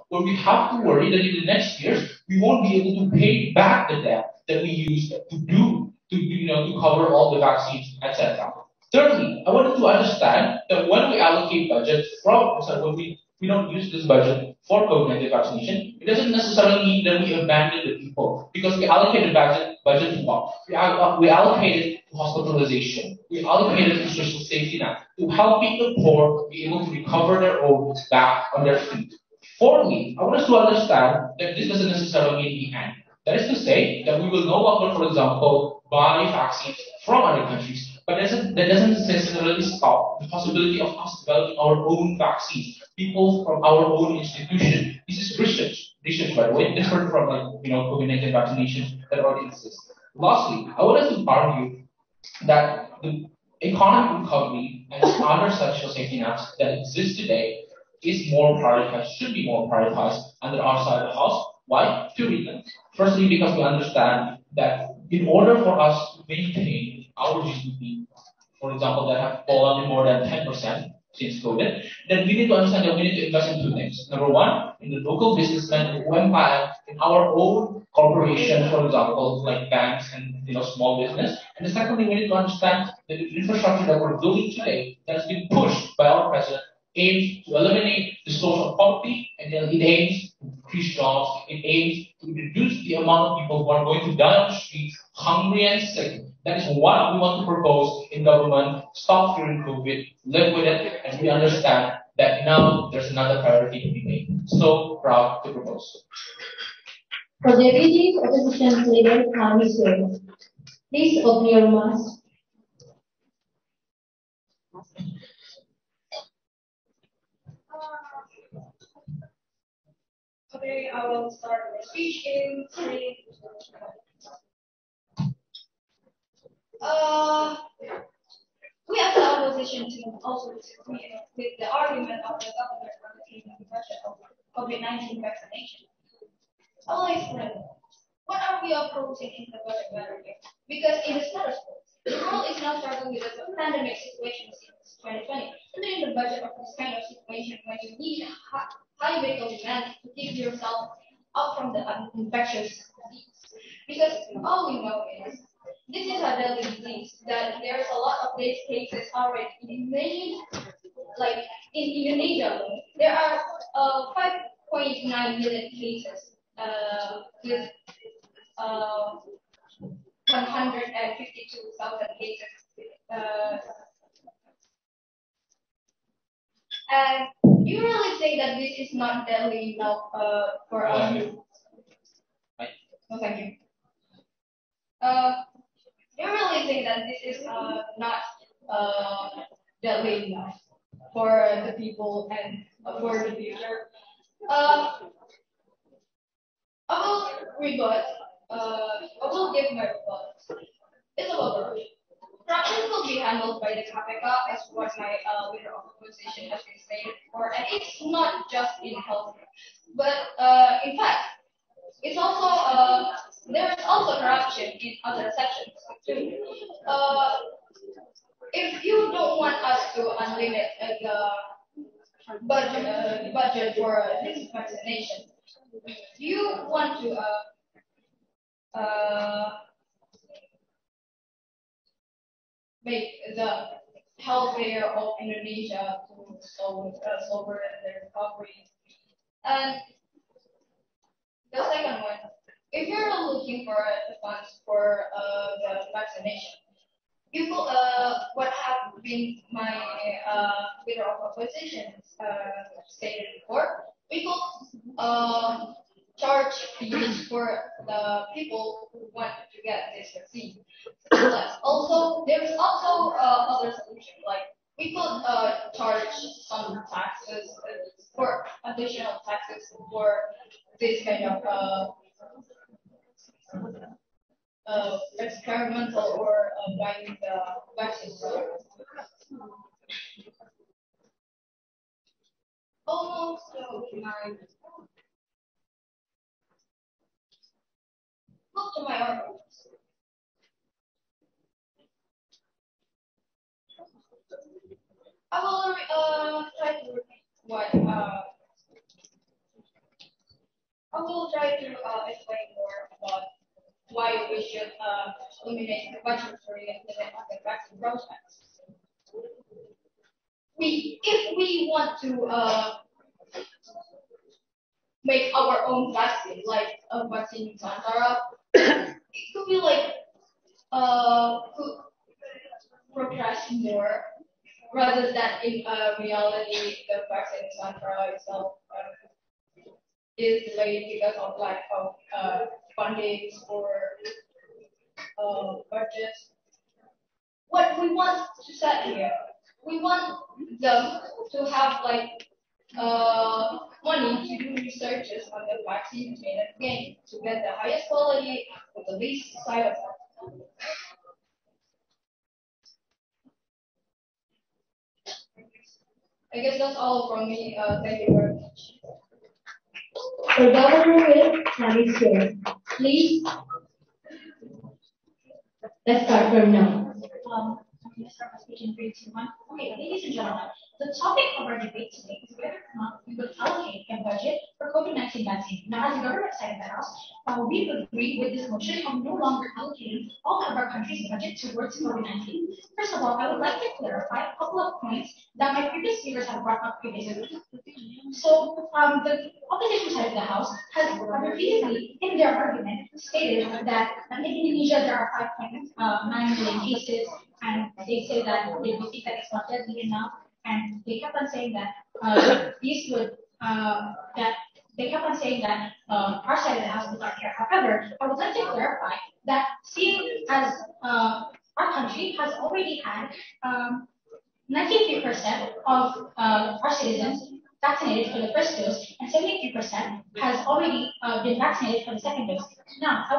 where we have to worry that in the next years we won't be able to pay back the debt that we used to cover all the vaccines, etc. Thirdly, I wanted to understand that when we allocate budget when we don't use this budget for COVID-19 vaccination, it doesn't necessarily mean that we abandon the people because we allocated budget to what? We allocated to hospitalization. We allocated to social safety net to helping the poor be able to recover their own back on their feet. Fourthly, I want us to understand that this doesn't necessarily mean the end. That is to say that we will no longer, for example, buy vaccines from other countries, but that doesn't necessarily stop the possibility of us developing our own vaccines, people from our own institution. This is research by the way, different from COVID-19 vaccinations that already exist. Lastly, I want us to argue that the economic recovery and other social safety nets that exist today is more prioritized, should be more prioritized under our side of the house. Why? Two reasons. Firstly, because we understand that in order for us to maintain our GDP, for example, that have fallen more than 10% since COVID, then we need to understand that we need to invest in two things. Number one, in the local businessmen who empire in our own corporation, for example, like banks and small business. And the second thing we need to understand that the infrastructure that we're building today that has been pushed by our president aims to eliminate the social poverty, and then it aims to increase jobs, it aims to reduce the amount of people who are going to die on the streets, hungry and sick. That is what we want to propose in government. Stop fearing COVID, live with it, and we understand that now there's another priority to be made. So proud to propose. For the Deputy Opposition Leader, Ms. Wade. Please open your remarks. Okay, I will start my speech in 3. We as the opposition team also disagree with the argument of the government allocating the budget of COVID-19 vaccination. I will explain. What are we opposing in the budget matter here? Because in the status quo, the world is now struggling with a pandemic situation since 2020. And in the budget of this kind of situation, when you need high medical demand to keep yourself out from the infectious disease. Because all we know is this is a deadly disease that there's a lot of these cases already in many, like in Indonesia, there are 5.9 million cases with 152,000 cases. And you really say that this is not deadly enough for us? No, thank you. You really think that this is not deadly enough for the people and for the future? I will rebut. I will give my rebut. It's about corruption. Corruption will be handled by the KPK, as what my leader of opposition has been stated before, and it's not just in healthcare, but in fact, it's also there is also corruption in other sections too. If you don't want us to unlimit the budget for this vaccination, you want to make the healthcare of Indonesia to slower their recovery. And the second one, if you're looking for the funds for the vaccination, people, what have been my leader of opposition stated before, people charge fees for the people who want to get this vaccine. Also, there is also other solution, like we could charge some taxes for additional taxes for this kind of experimental or buying the vaccine. Almost look to my arguments. I will try to repeat what I will try to explain more about why we should eliminate the budget for the vaccine projects. If we want to make our own vaccine, like a vaccine Nusantara, it could be like could progress more rather than in reality the vaccine Nusantara itself is delayed because of lack of funding or budget. What we want to set here, we want them to have like money to do researches on the vaccines made again to get the highest quality with the least side effects. I guess that's all from me. Thank you very much. The governor will have his share. Please, let's start from now. I'm going to start my speech in 3, 2, 1. Okay, ladies and gentlemen, the topic of our debate today is whether or not we would allocate a budget for COVID-19 vaccine. Now, as the government side of the House, we agree with this motion of no longer allocating all of our country's budget towards COVID-19. First of all, I would like to clarify a couple of points that my previous speakers have brought up previously. So, the opposition side of the House has repeatedly, in their argument, stated that in Indonesia there are 5.9 million cases, and they say that they think that it's not deadly enough, and they kept on saying that these would that they kept on saying that our side of the House does not care. However, I would like to clarify that seeing as our country has already had 93% of our citizens vaccinated for the first dose, and 73% has already been vaccinated for the second dose. Now, I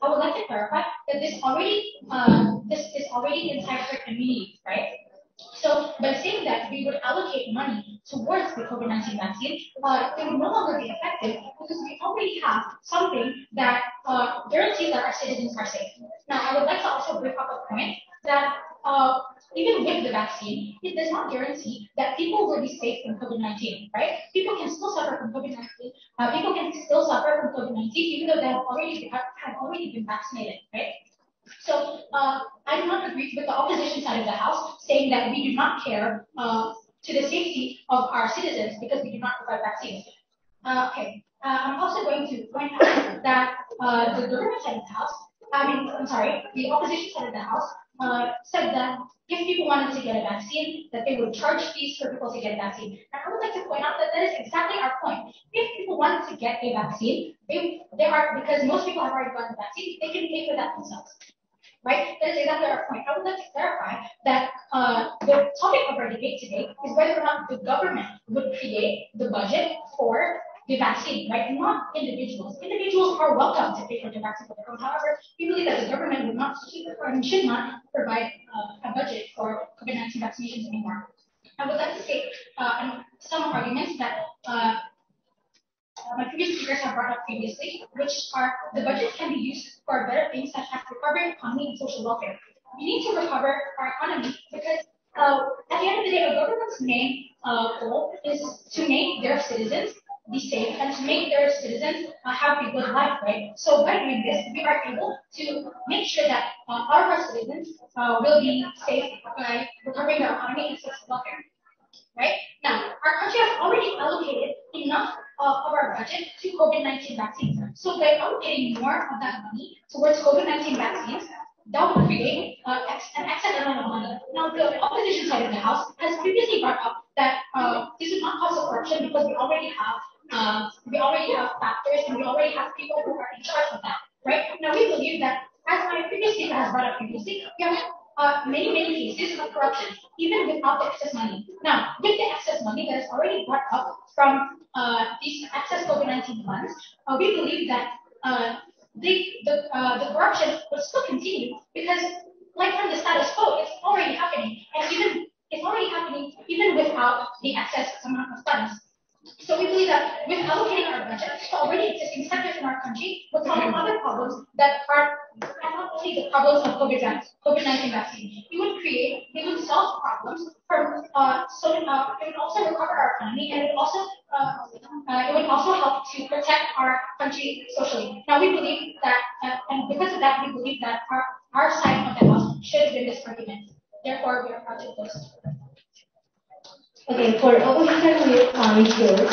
would like to clarify that this is already inside herd immunity, right? So, by saying that we would allocate money towards the COVID-19 vaccine, it would no longer be effective because we already have something that guarantees that our citizens are safe. Now, I would like to also bring up a point that even with the vaccine, it does not guarantee that people will be safe from COVID-19, right? People can still suffer from COVID-19. People can still suffer from COVID-19 even though they have already been vaccinated, right? So I do not agree with the opposition side of the House saying that we do not care to the safety of our citizens because we do not provide vaccines. Okay. I'm also going to point out that the government side of the House, the opposition side of the House said that if people wanted to get a vaccine, that they would charge fees for people to get a vaccine. And I would like to point out that that is exactly our point. If people wanted to get a vaccine, because most people have already gotten the vaccine, they can pay for that themselves. Right? That is exactly our point. I would like to clarify that the topic of our debate today is whether or not the government would create the budget for the vaccine, right? Not individuals. Individuals are welcome to pay for the vaccine for their own. However, we believe that the government would not should not provide a budget for COVID-19 vaccinations anymore. I would like to say some arguments that my previous speakers have brought up previously, which are the budget can be used for better things such as recovering economy and social welfare. We need to recover our economy because at the end of the day, a government's main goal is to make their citizens be safe and to make their citizens have a good life, right? So by doing this, we are able to make sure that all of our citizens will be safe by recovering their economy and social welfare. Right? Now, our country has already allocated enough of our budget to COVID-19 vaccines. So by allocating more of that money towards COVID-19 vaccines, that would create an excess amount of money. Now, the opposition side of the House has previously brought up that this is not cause of corruption because we already have factors and we already have people who are in charge of that. Right? Now, we believe that, as my previous speaker has brought up previously, we have many cases of corruption, even without the excess money. Now, with the excess money that is already brought up from these excess COVID-19 funds, we believe that the corruption will still continue because, like from the status quo, it's already happening, and it's already happening even without the excess amount of funds. So we believe that with allocating our budget to already existing sectors in our country, with solving other problems that are not only the problems of COVID-19 vaccine. It would solve problems from it would also recover our economy, and it would also help to protect our country socially. Now we believe that, and because of that, we believe that our side of the house should win this argument. Therefore, we are proud to oppose. Okay, for opposition with yours.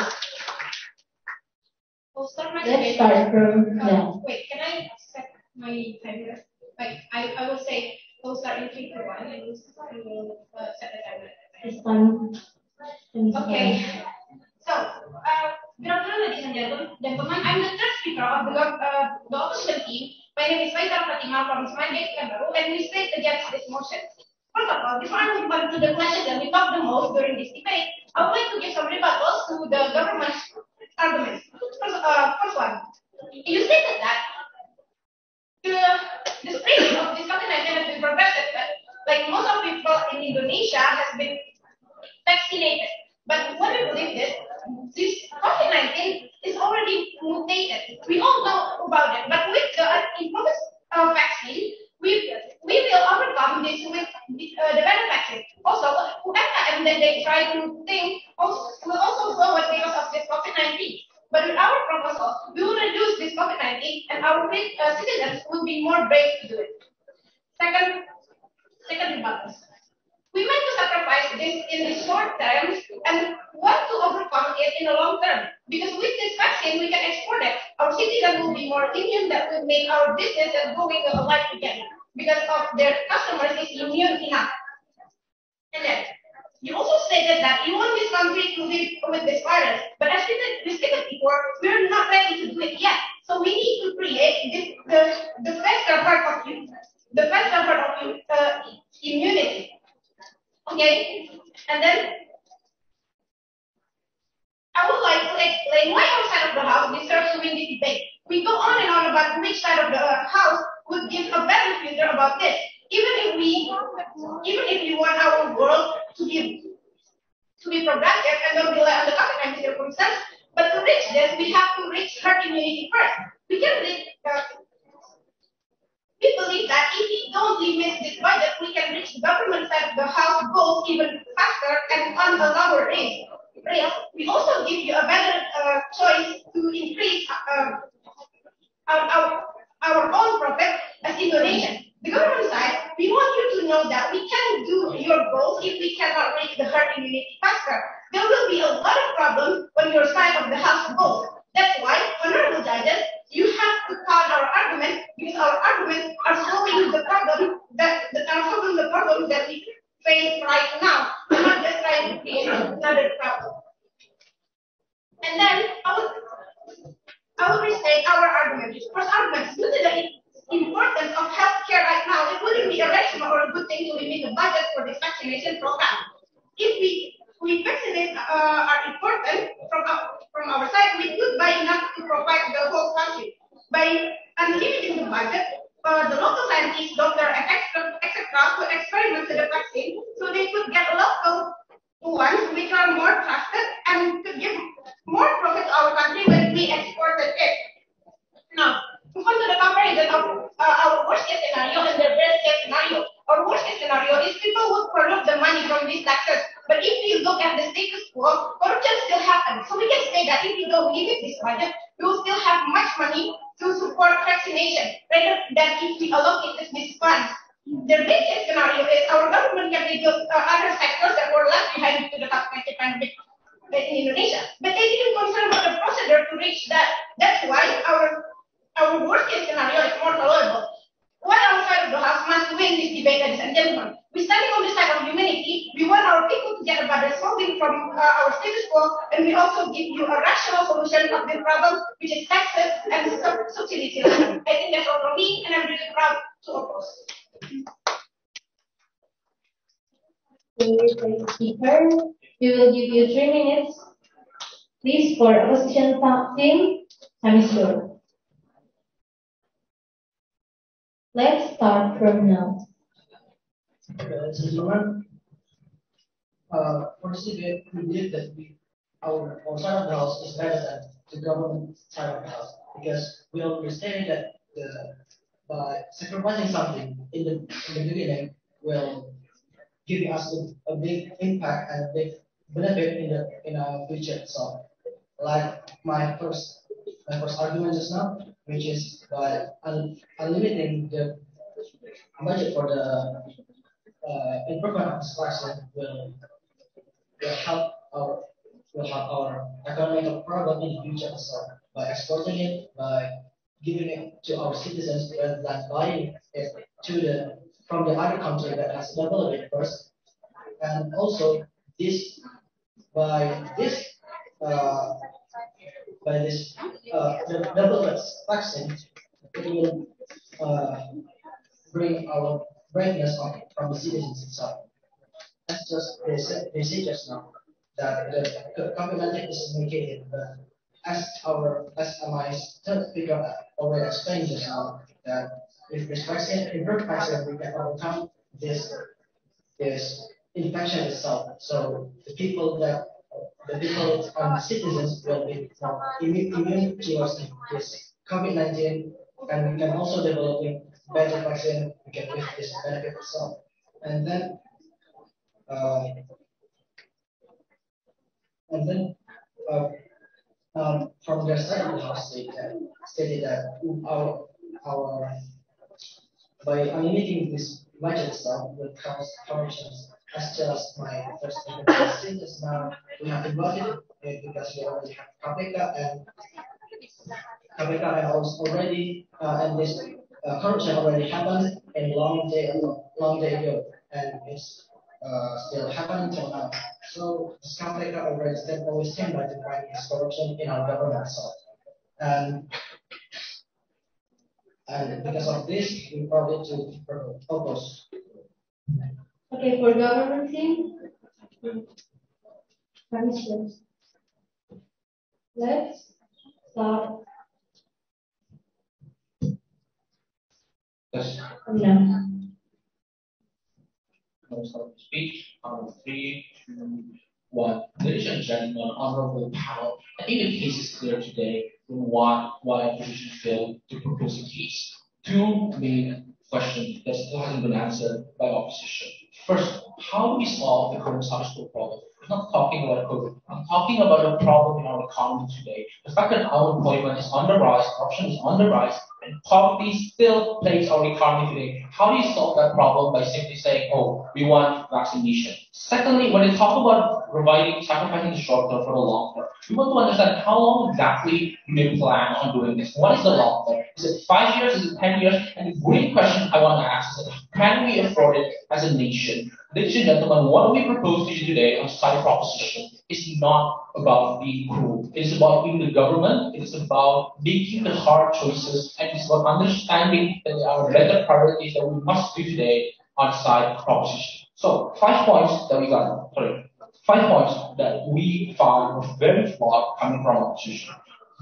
Let's start from now. Wait, can I set my timer? Like, I will say we'll start in 3, 2, 1, and we'll set the timer. It's time. Okay. So, good afternoon, ladies and gentlemen. I'm the third speaker of the opposition team. My name is Faisal Fatima from Smiley Cameroon, and we state against this motion. First of all, before I move on to the questions that we talked the most during this debate, I would like to give some rebuttals to the government's arguments. First one, you stated that the spreading of this COVID-19 has been progressive, like most of people in Indonesia has been vaccinated. But when we believe this COVID-19 is already mutated. We all know about it. But with the improved vaccine, we will overcome this with the better vaccine. Also, UMKM that they try to think will also slow us because of this COVID-19. But with our proposal, we will reduce this COVID-19 and our citizens will be more brave to do it. Second rebuttals. We meant to sacrifice this in the short term and want to overcome it in the long term. Because with this vaccine, we can export it. Our citizens will be more immune, that will make our businesses going alive again. Because of their customers is immune enough. And then, you also stated that you want this country to live with this virus. But as we stated before, we're not ready to do it yet. So we need to create the faster part of immunity. Okay, and then I would like to explain why our side of the house deserves to win this debate. We go on and on about which side of the house would give a better future about this. Even if we want our world to be productive and don't rely on the COVID-19 circumstance, but to reach this, we have to reach herd immunity first. We believe that if we don't limit this budget, we can reach the government side of the house goals even faster and on a lower rate. We also give you a better choice to increase our own profit as Indonesians. The government side, we want you to know that we can do your goals if we cannot reach the herd immunity faster. There will be a lot of problems when your side of the house goes. That's why, honorable judges, you have to count our arguments because our arguments are solving the problem that we face right now. We're not just trying to create another problem. And then I will restate our arguments. First argument, due to the importance of healthcare right now, it wouldn't be a rational or a good thing to limit the budget for this vaccination program. If we vaccinates are important from our side, we could buy enough to provide the whole country. By unlimiting the budget, the local scientists, doctors, and etc. could experiment with the vaccine, so they could get local ones which are more trusted and could give more profit to our country when we exported it. Now, move on to the comparison of our worst case scenario and the best case scenario. Our worst case scenario is people would corrupt the money from these taxes. But if we look at the status quo, corruption still happens. So we can say that if we don't limit this budget, we will still have much money to support vaccination, rather than if we allocate these funds. The best case scenario is our government can rebuild other sectors that were left behind to the COVID-19 pandemic in Indonesia. But they didn't concern about the procedure to reach that. That's why our worst case scenario is more tolerable. Why our side of the house must win this debate, ladies and gentlemen? We're standing on the side of humanity. We want our people to get a better solving from our status quo, and we also give you a rational solution of the problem, which is taxes and subsidies. I think that's all from me, and I'm really proud to oppose. Speaker, we will give you 3 minutes. Please, for opposition team, time is yours. Let's start from now. Ladies and gentlemen, for this debate, we believe that our side of the house is better than the government side of the house because we already stated that by sacrificing something in the beginning will giving us a big impact and a big benefit in our future. So, like my first argument just now, which is by unlimiting the budget for the improvement of this vaccine will help our will help our economic problem in the future as well by exporting it, by giving it to our citizens rather than buying it to the from the other country that has developed it first. And also this by this uh, the developed vaccine, it will uh, bring our brightness from the citizens itself. That's just they say just now that the complemented is indicated, but as my third speaker already explained just now that with this vaccine, improved vaccine, we can overcome this infection itself. So the people citizens will be immune towards this COVID-19, and we can also developing better vaccine. We can with this benefit itself, and then. Uh, And then uh, from their side, the house stated that our by eliminating this budget stuff will cause corruptions. As just my first statement just now, we have been budgeted because we already have KPK and also already and this corruption already happened in long day ago, and it's still happening till now. So this KPK already always stand by to fight this corruption in our government side. And because of this, we probably to propose. Okay, for government team, permissions. Let's start Yes. now. Start the speech. 3, 2, 1. Ladies and gentlemen, honorable panel, I think the case is clear today on why opposition failed to propose a case. Two main questions that still hasn't been answered by opposition. First, how do we solve the current status quo problem? I'm not talking about COVID. I'm talking about a problem in our economy today. The fact that unemployment is on the rise, corruption is on the rise, and poverty still plagues our economy today. How do you solve that problem by simply saying, oh, we want vaccination? Secondly, when you talk about sacrificing the short term for the long term, we want to understand how long exactly do you plan on doing this? What is the long term? Is it 5 years? Is it 10 years? And the great question I want to ask is, can we afford it as a nation? Ladies and gentlemen, what we propose to you today on side proposition is not about being cruel. It is about being the government. It is about making the hard choices, and it's about understanding that there are better priorities that we must do today on side proposition. So 5 points that we got. Sorry, 5 points that we found were very flawed coming from opposition.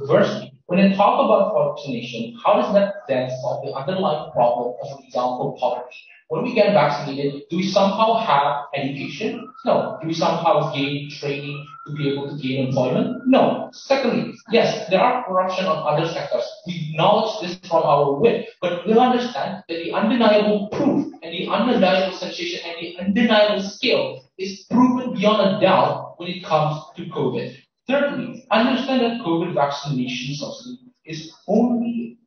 Firstly, when I talk about vaccination, how does that then solve the underlying problem of, for example, poverty? When we get vaccinated, do we somehow have education? No. Do we somehow gain training to be able to gain employment? No. Secondly, yes, there are corruption on other sectors. We acknowledge this from our wit, but we understand that the undeniable proof and the undeniable sensation and the undeniable skill is proven beyond a doubt when it comes to COVID. Thirdly, understand that COVID vaccination subsidy is only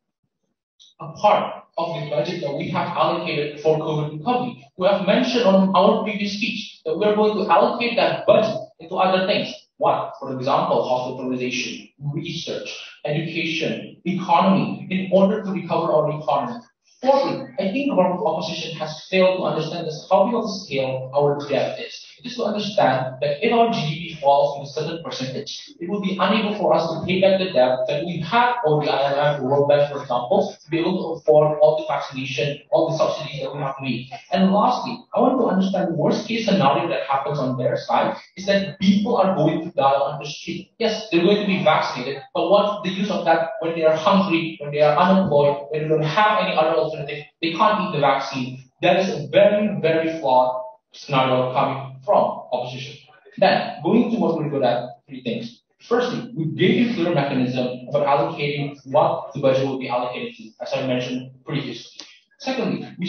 a part of the budget that we have allocated for COVID recovery. We have mentioned on our previous speech that we are going to allocate that budget into other things. What? For example, hospitalization, research, education, economy, in order to recover our economy. Fourthly, I think our opposition has failed to understand this, how big of a scale our debt is. It is to understand that if our GDP falls to a certain percentage, it will be unable for us to pay back the debt that we have or the IMF, the World Bank, for example, to be able to afford all the vaccination, all the subsidies that we have made. And lastly, I want to understand the worst case scenario that happens on their side is that people are going to die on the street. Yes, they're going to be vaccinated, but what's the use of that when they are hungry, when they are unemployed, when they don't have any other alternative, they can't eat the vaccine. That is a very, very flawed scenario coming from opposition. Then, going to what we're good at, 3 things. Firstly, we gave a clear mechanism about allocating what the budget will be allocated to, as I mentioned previously. Secondly, we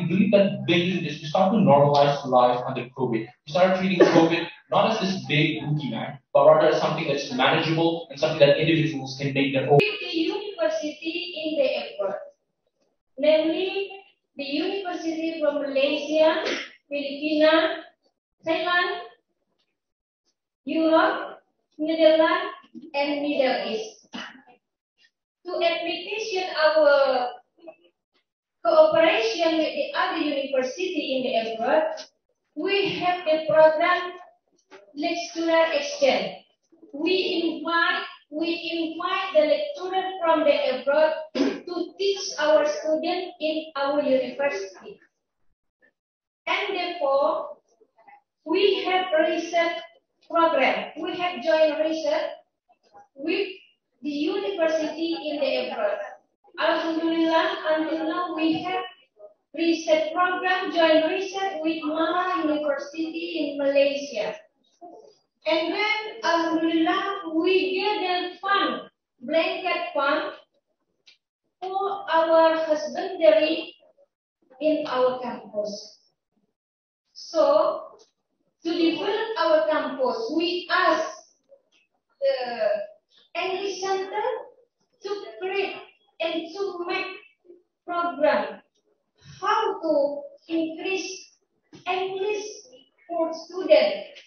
believe that we started to normalize life under COVID. We started treating COVID not as this big boogeyman, but rather as something that's manageable and something that individuals can make their own. The university in the airport, namely the university from Malaysia, Filipina, Thailand, Europe, Netherlands, and Middle East. To application our cooperation with the other university in the abroad, we have the program lecturer exchange. We invite the lecturer from the abroad to teach our students in our university. And therefore, we have a research program. We have joint research with the university in the abroad. Alhamdulillah, until now we have research program, joint research with Mala University in Malaysia. And then, Alhamdulillah, we get the fund, blanket fund for our husbandry in our campus. So, to develop our campus, we ask the English Center to create and to make program how to increase English for students,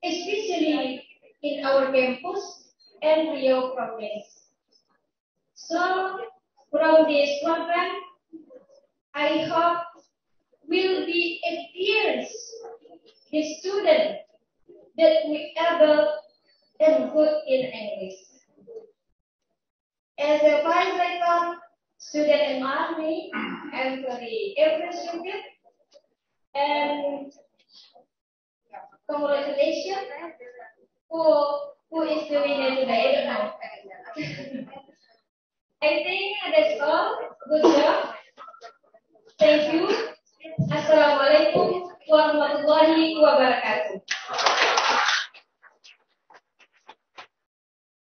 especially in our campus and Rio province. So, from this program, I hope will be appears the student that we able and good in English. As a vice rector, student and army, and very every student, and congratulations who is the winner today. I don't know. I think that's all. Good job. Thank you. Assalamualaikum warahmatullahi wabarakatuh.